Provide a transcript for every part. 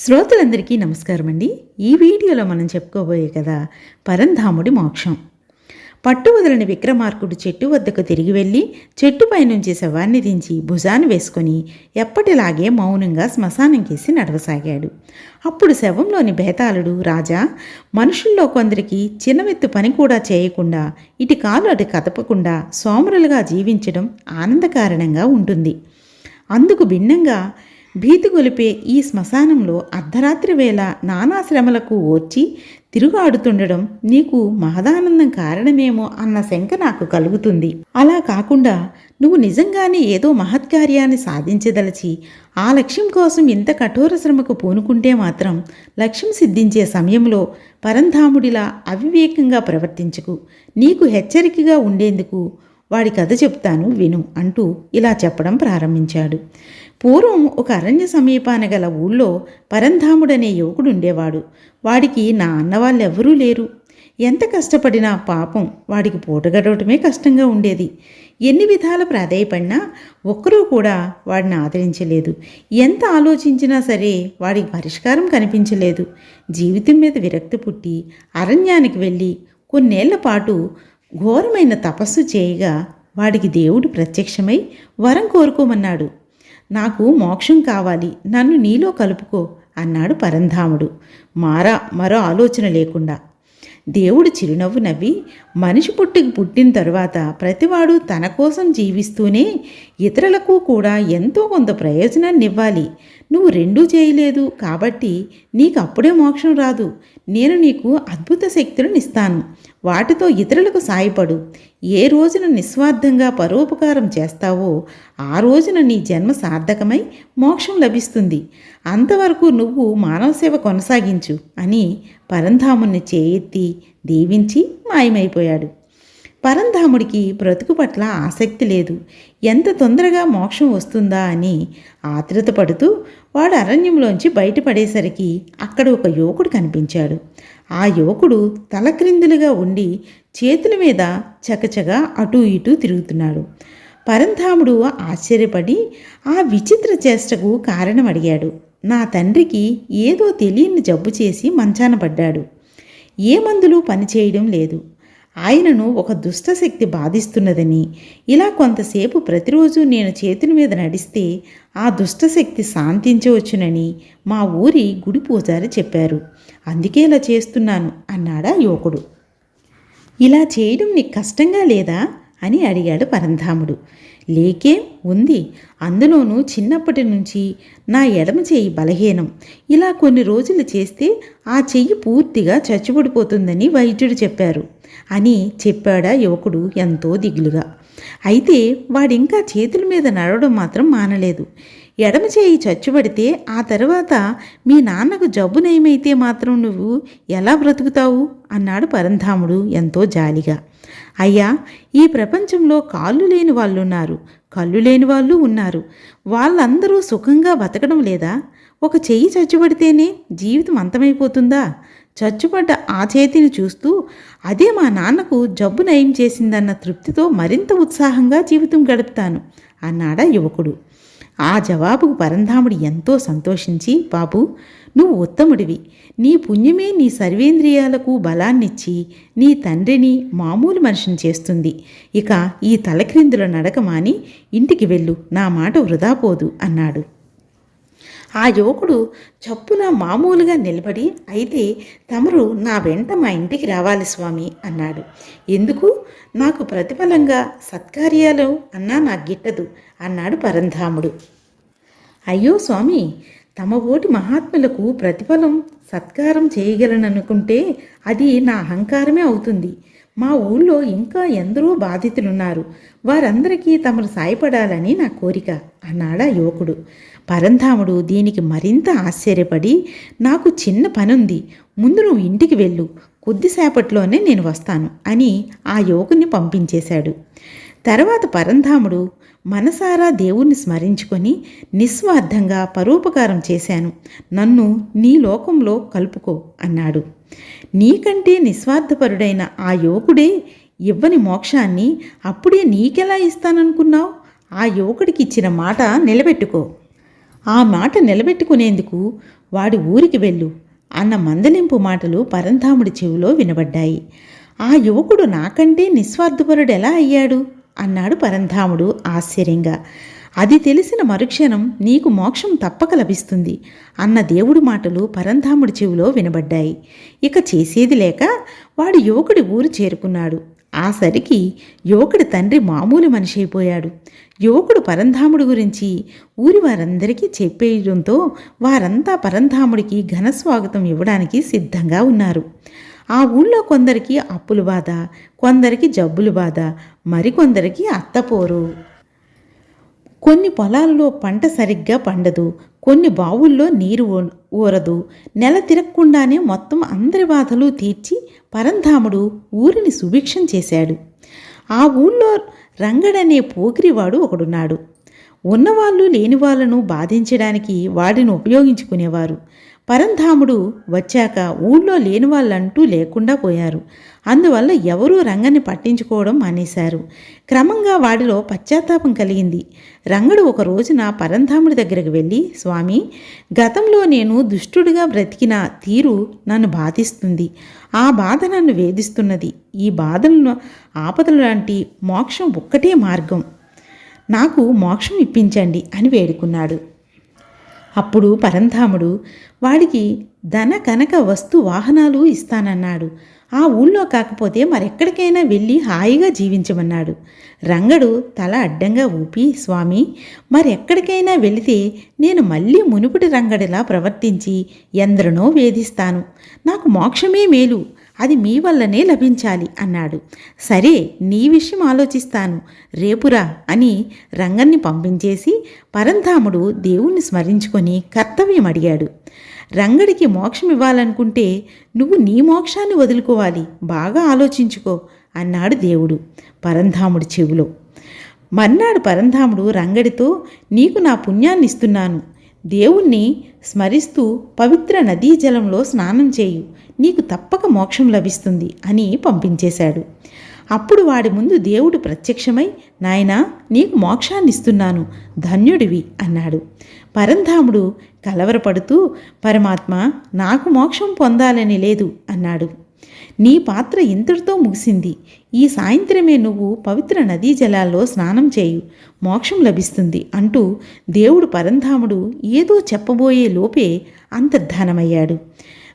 శ్రోతలందరికీ నమస్కారం అండి. ఈ వీడియోలో మనం చెప్పుకోబోయే కథ పరంధాముడి మోక్షం. పట్టు వదలని విక్రమార్కుడు చెట్టు వద్దకు తిరిగి వెళ్ళి చెట్టుపై నుంచి శవాన్ని దించి భుజాన్ని వేసుకొని ఎప్పటిలాగే మౌనంగా శ్మశానం కేసి నడవసాగాడు. అప్పుడు శవంలోని బేతాళుడు, రాజా, మనుషుల్లో కొందరికి చిన్నమెత్తు పని కూడా చేయకుండా ఇటు కాలు అటు కదపకుండా సోమరులుగా జీవించడం ఆనందకారణంగా ఉంటుంది. అందుకు భిన్నంగా భీతి గొలిపే ఈ శ్మశానంలో అర్ధరాత్రి వేళ నానా శ్రమలకు ఓర్చి తిరుగాడుతుండడం నీకు మహదానందం కారణమేమో అన్న శంక నాకు కలుగుతుంది. అలా కాకుండా నువ్వు నిజంగానే ఏదో మహత్కార్యాన్ని సాధించదలచి ఆ లక్ష్యం కోసం ఇంత కఠోర శ్రమకు పూనుకుంటే మాత్రం లక్ష్యం సిద్ధించే సమయంలో పరంధాముడిలా అవివేకంగా ప్రవర్తించకు. నీకు హెచ్చరికగా ఉండేందుకు వాడి కథ చెప్తాను విను అంటూ ఇలా చెప్పడం ప్రారంభించాడు. పూర్వం ఒక అరణ్య సమీపాన గల ఊళ్ళో పరంధాముడనే యువకుడు ఉండేవాడు. వాడికి నా అన్నవాళ్ళెవ్వరూ లేరు. ఎంత కష్టపడినా పాపం వాడికి పూట గడవటమే కష్టంగా ఉండేది. ఎన్ని విధాల ప్రాధేయపడినా ఒక్కరూ కూడా వాడిని ఆదరించలేదు. ఎంత ఆలోచించినా సరే వాడికి పరిష్కారం కనిపించలేదు. జీవితం మీద విరక్తి పుట్టి అరణ్యానికి వెళ్ళి కొన్నేళ్ల పాటు ఘోరమైన తపస్సు చేయగా వాడికి దేవుడు ప్రత్యక్షమై వరం కోరుకోమన్నాడు. నాకు మోక్షం కావాలి, నన్ను నీలో కలుపుకో అన్నాడు పరంధాముడు మరో ఆలోచన లేకుండా. దేవుడు చిరునవ్వు నవ్వి, మనిషి పుట్టిన తరువాత ప్రతివాడు తన కోసం జీవిస్తూనే ఇతరులకు కూడా ఎంతో కొంత ప్రయోజనాన్ని ఇవ్వాలి. నువ్వు రెండూ చేయలేదు కాబట్టి నీకు అప్పుడే మోక్షం రాదు. నేను నీకు అద్భుత శక్తులను ఇస్తాను. వాటితో ఇతరులకు సాయపడు. ఏ రోజున నిస్వార్థంగా పరోపకారం చేస్తావో ఆ రోజున నీ జన్మ సార్థకమై మోక్షం లభిస్తుంది. అంతవరకు నువ్వు మానవ సేవ కొనసాగించు అని పరంధాముని చేయెత్తి దీవించి మాయమైపోయాడు. పరంధాముడికి బ్రతుకు పట్ల ఆసక్తి లేదు. ఎంత తొందరగా మోక్షం వస్తుందా అని ఆత్రుత పడుతూ వాడు అరణ్యంలోంచి బయటపడేసరికి అక్కడ ఒక యువకుడు కనిపించాడు. ఆ యువకుడు తలక్రిందులుగా ఉండి చేతుల మీద చకచగా అటూ ఇటూ తిరుగుతున్నాడు. పరంధాముడు ఆశ్చర్యపడి ఆ విచిత్ర చేష్టకు కారణం అడిగాడు. నా తండ్రికి ఏదో తెలియని జబ్బు చేసి మంచాన పడ్డాడు. ఏ మందులు పనిచేయడం లేదు. ఆయనను ఒక దుష్టశక్తి బాధిస్తున్నదని, ఇలా కొంతసేపు ప్రతిరోజు నేను చేతుల మీద నడిస్తే ఆ దుష్టశక్తి శాంతించవచ్చునని మా ఊరి గుడి పూజారి చెప్పారు. అందుకే ఇలా చేస్తున్నాను అన్నాడా యువకుడు. ఇలా చేయడం నీకు కష్టంగా లేదా అని అడిగాడు పరంధాముడు. లేకే ఉంది. అందులోనూ చిన్నప్పటి నుంచి నా ఎడమ చెయ్యి బలహీనం. ఇలా కొన్ని రోజులు చేస్తే ఆ చెయ్యి పూర్తిగా చచ్చుబడిపోతుందని వైద్యుడు చెప్పారు అని చెప్పాడా యువకుడు ఎంతో దిగులుగా. అయితే వాడింకా చేతుల మీద నడవడం మాత్రం మానలేదు. ఎడమ చేయి చచ్చుబడితే ఆ తర్వాత మీ నాన్నకు జబ్బు నయమైతే మాత్రం నువ్వు ఎలా బ్రతుకుతావు అన్నాడు పరంధాముడు ఎంతో జాలిగా. అయ్యా, ఈ ప్రపంచంలో కాళ్ళు లేని వాళ్ళున్నారు, కళ్ళు లేని వాళ్ళు ఉన్నారు. వాళ్ళందరూ సుఖంగా బతకడం లేదా? ఒక చెయ్యి చచ్చుబడితేనే జీవితం అంతమైపోతుందా? చచ్చుపడ్డ ఆ చేతిని చూస్తూ అదే మా నాన్నకు జబ్బు నయం చేసిందన్న తృప్తితో మరింత ఉత్సాహంగా జీవితం గడుపుతాను అన్నాడా యువకుడు. ఆ జవాబుకు పరంధాముడు ఎంతో సంతోషించి, బాబు, నువ్వు ఉత్తముడివి. నీ పుణ్యమే నీ సర్వేంద్రియాలకు బలాన్నిచ్చి నీ తండ్రిని మామూలు మనిషిని చేస్తుంది. ఇక ఈ తలక్రిందుల నడక మాని ఇంటికి వెళ్ళు, నా మాట వృధా పోదు అన్నాడు. ఆ యువకుడు చప్పున మామూలుగా నిలబడి, అయితే తమరు నా వెంట మా ఇంటికి రావాలి స్వామి అన్నాడు. ఎందుకు? నాకు ప్రతిఫలంగా సత్కార్యాలు అన్నా నాకు గిట్టదు అన్నాడు పరంధాముడు. అయ్యో స్వామి, తమ ఓటి మహాత్ములకు ప్రతిఫలం సత్కారం చేయగలననుకుంటే అది నా అహంకారమే అవుతుంది. మా ఊళ్ళో ఇంకా ఎందరో బాధితులున్నారు. వారందరికీ తమరు సాయపడాలని నా కోరిక అన్నాడా యువకుడు. పరంధాముడు దీనికి మరింత ఆశ్చర్యపడి, నాకు చిన్న పనుంది, ముందు నువ్వు ఇంటికి వెళ్ళు, కొద్దిసేపట్లోనే నేను వస్తాను అని ఆ యువకుని పంపించేశాడు. తర్వాత పరంధాముడు మనసారా దేవుణ్ణి స్మరించుకొని నిస్వార్థంగా పరోపకారం చేశాను, నన్ను నీ లోకంలో కలుపుకో అన్నాడు. నీకంటే నిస్వార్థపరుడైన ఆ యువకుడే ఇవ్వని మోక్షాన్ని అప్పుడే నీకెలా ఇస్తాననుకున్నావు? ఆ యువకుడికి ఇచ్చిన మాట నిలబెట్టుకో. ఆ మాట నిలబెట్టుకునేందుకు వాడి ఊరికి వెళ్ళు అన్న మందలింపు మాటలు పరంధాముడి చెవిలో వినబడ్డాయి. ఆ యువకుడు నాకంటే నిస్వార్థపరుడు ఎలా అయ్యాడు అన్నాడు పరంధాముడు ఆశ్చర్యంగా. అది తెలిసిన మరుక్షణం నీకు మోక్షం తప్పక లభిస్తుంది అన్న దేవుడి మాటలు పరంధాముడి చెవిలో వినబడ్డాయి. ఇక చేసేది లేక వాడు యువకుడి ఊరు చేరుకున్నాడు. ఆ సరికి యువకుడి తండ్రి మామూలు మనిషి అయిపోయాడు. యువకుడు పరంధాముడి గురించి ఊరి వారందరికీ చెప్పేయడంతో వారంతా పరంధాముడికి ఘన స్వాగతం ఇవ్వడానికి సిద్ధంగా ఉన్నారు. ఆ ఊళ్ళో కొందరికి అప్పుల బాధ, కొందరికి జబ్బుల బాధ, మరికొందరికి అత్తపోరు. కొన్ని పొలాల్లో పంట సరిగ్గా పండదు, కొన్ని బావుల్లో నీరు ఊరదు. నెల తిరగకుండానే మొత్తం అందరి బాధలు తీర్చి పరంధాముడు ఊరిని సుభిక్షం చేశాడు. ఆ ఊళ్ళో రంగడనే పోకిరివాడు ఒకడున్నాడు. ఉన్నవాళ్ళు లేని వాళ్ళను బాధించడానికి వాడిని ఉపయోగించుకునేవారు. పరంధాముడు వచ్చాక ఊళ్ళో లేని వాళ్ళంటూ లేకుండా పోయారు. అందువల్ల ఎవరూ రంగని పట్టించుకోవడం మానేశారు. క్రమంగా వాడిలో పశ్చాత్తాపం కలిగింది. రంగడు ఒక రోజున పరంధాముడి దగ్గరకు వెళ్ళి, స్వామి, గతంలో నేను దుష్టుడిగా బ్రతికిన తీరు నన్ను బాధిస్తుంది. ఆ బాధ నన్ను వేధిస్తున్నది. ఈ బాధలను ఆపదల లాంటి మోక్షం ఒక్కటే మార్గం. నాకు మోక్షం ఇప్పించండి అని వేడుకున్నాడు. అప్పుడు పరంధాముడు వాడికి ధన కనక వస్తు వాహనాలు ఇస్తానన్నాడు. ఆ ఊళ్ళో కాకపోతే మరెక్కడికైనా వెళ్ళి హాయిగా జీవించమన్నాడు. రంగడు తల అడ్డంగా ఊపి, స్వామి, మరెక్కడికైనా వెళితే నేను మళ్ళీ మునుపటి రంగడిలా ప్రవర్తించి ఎందరినో వేధిస్తాను. నాకు మోక్షమే మేలు, అది మీ వల్లనే లభించాలి అన్నాడు. సరే, నీ విషయం ఆలోచిస్తాను, రేపురా అని రంగన్ని పంపించేసి పరంధాముడు దేవుణ్ణి స్మరించుకొని కర్తవ్యం అడిగాడు. రంగడికి మోక్షం ఇవ్వాలనుకుంటే నువ్వు నీ మోక్షాన్ని వదులుకోవాలి, బాగా ఆలోచించుకో అన్నాడు దేవుడు పరంధాముడి చెవిలో. మర్నాడు పరంధాముడు రంగడితో, నీకు నా పుణ్యాన్ని ఇస్తున్నాను, దేవుణ్ణి స్మరిస్తూ పవిత్ర నదీ జలంలో స్నానం చేయు, నీకు తప్పక మోక్షం లభిస్తుంది అని పంపించేశాడు. అప్పుడు వాడి ముందు దేవుడు ప్రత్యక్షమై, నాయనా, నీకు మోక్షాన్ని ఇస్తున్నాను, ధన్యుడివి అన్నాడు. పరంధాముడు కలవరపడుతూ, పరమాత్మ, నాకు మోక్షం పొందాలని లేదు అన్నాడు. నీ పాత్ర ఇంతటితో ముగిసింది. ఈ సాయంత్రమే నువ్వు పవిత్ర నదీ జలాల్లో స్నానం చేయు, మోక్షం లభిస్తుంది అంటూ దేవుడు పరంధాముడు ఏదో చెప్పబోయే లోపే అంతర్ధానమయ్యాడు.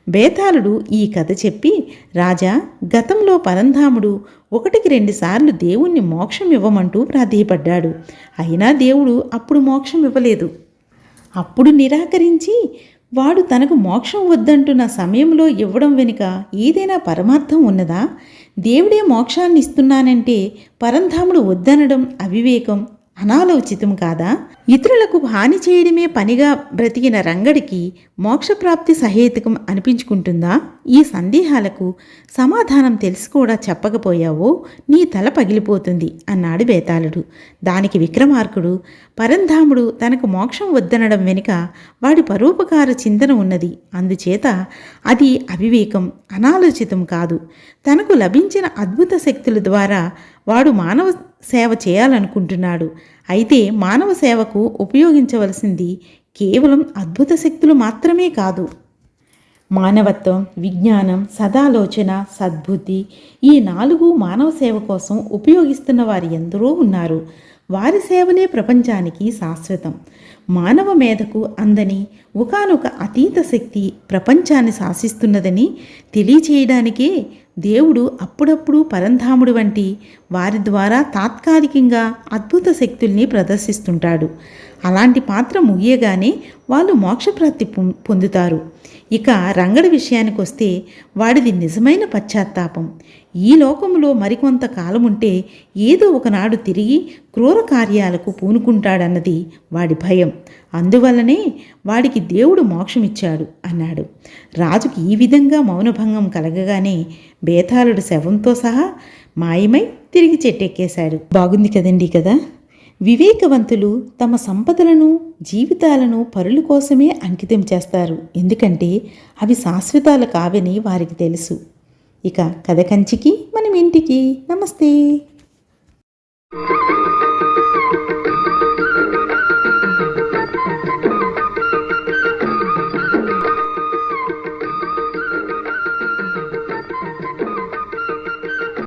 బేతాళుడు ఈ కథ చెప్పి, రాజా, గతంలో పరంధాముడు 1-2 సార్లు దేవుణ్ణి మోక్షం ఇవ్వమంటూ ప్రాధేయపడ్డాడు. అయినా దేవుడు అప్పుడు మోక్షం ఇవ్వలేదు. అప్పుడు నిరాకరించి వాడు తనకు మోక్షం వద్దంటున్న సమయంలో ఇవ్వడం వెనుక ఏదైనా పరమార్థం ఉన్నదా? దేవుడే మోక్షాన్ని ఇస్తున్నానంటే పరంధాముడు వద్దనడం అవివేకం, అనాలోచితం కాదా? ఇతరులకు హాని చేయడమే పనిగా బ్రతికిన రంగడికి మోక్షప్రాప్తి సహేతుకం అనిపించుకుంటుందా? ఈ సందేహాలకు సమాధానం తెలిసి కూడా చెప్పకపోయావో నీ తల పగిలిపోతుంది అన్నాడు బేతాళుడు. దానికి విక్రమార్కుడు, పరంధాముడు తనకు మోక్షం వద్దనడం వెనుక వాడి పరోపకార చింతన ఉన్నది, అందుచేత అది అవివేకం, అనాలోచితం కాదు. తనకు లభించిన అద్భుత శక్తుల ద్వారా వాడు మానవ సేవ చేయాలనుకుంటున్నాడు. అయితే మానవ సేవకు ఉపయోగించవలసింది కేవలం అద్భుత శక్తులు మాత్రమే కాదు. మానవత్వం, విజ్ఞానం, సదాలోచన, సద్బుద్ధి, ఈ 4 మానవ సేవ కోసం ఉపయోగిస్తున్న వారు ఎందరో ఉన్నారు. వారి సేవలే ప్రపంచానికి శాశ్వతం. మానవ మేధకు అందని ఒకానొక అతీత శక్తి ప్రపంచాన్ని శాసిస్తున్నదని తెలియచేయడానికే దేవుడు అప్పుడప్పుడు పరంధాముడు వంటి వారి ద్వారా తాత్కాలికంగా అద్భుత శక్తుల్ని ప్రదర్శిస్తుంటాడు. అలాంటి పాత్ర ముగియగానే వాళ్ళు మోక్షప్రాప్తి పొందుతారు. ఇక రంగడి విషయానికి వస్తే వాడిది నిజమైన పశ్చాత్తాపం. ఈ లోకంలో మరికొంత కాలముంటే ఏదో ఒకనాడు తిరిగి క్రూర కార్యాలకు పూనుకుంటాడన్నది వాడి భయం. అందువల్లనే వాడికి దేవుడు మోక్షమిచ్చాడు అన్నాడు. రాజుకి ఈ విధంగా మౌనభంగం కలగగానే బేతాళుడు శవంతో సహా మాయమై తిరిగి చెట్టెక్కేశాడు. బాగుంది కదండి కదా. వివేకవంతులు తమ సంపదలను, జీవితాలను పరుల కోసమే అంకితం చేస్తారు. ఎందుకంటే అవి శాశ్వతాలు కావని వారికి తెలుసు. ఇక కథ కంచికి మనం ఇంటికి. నమస్తే.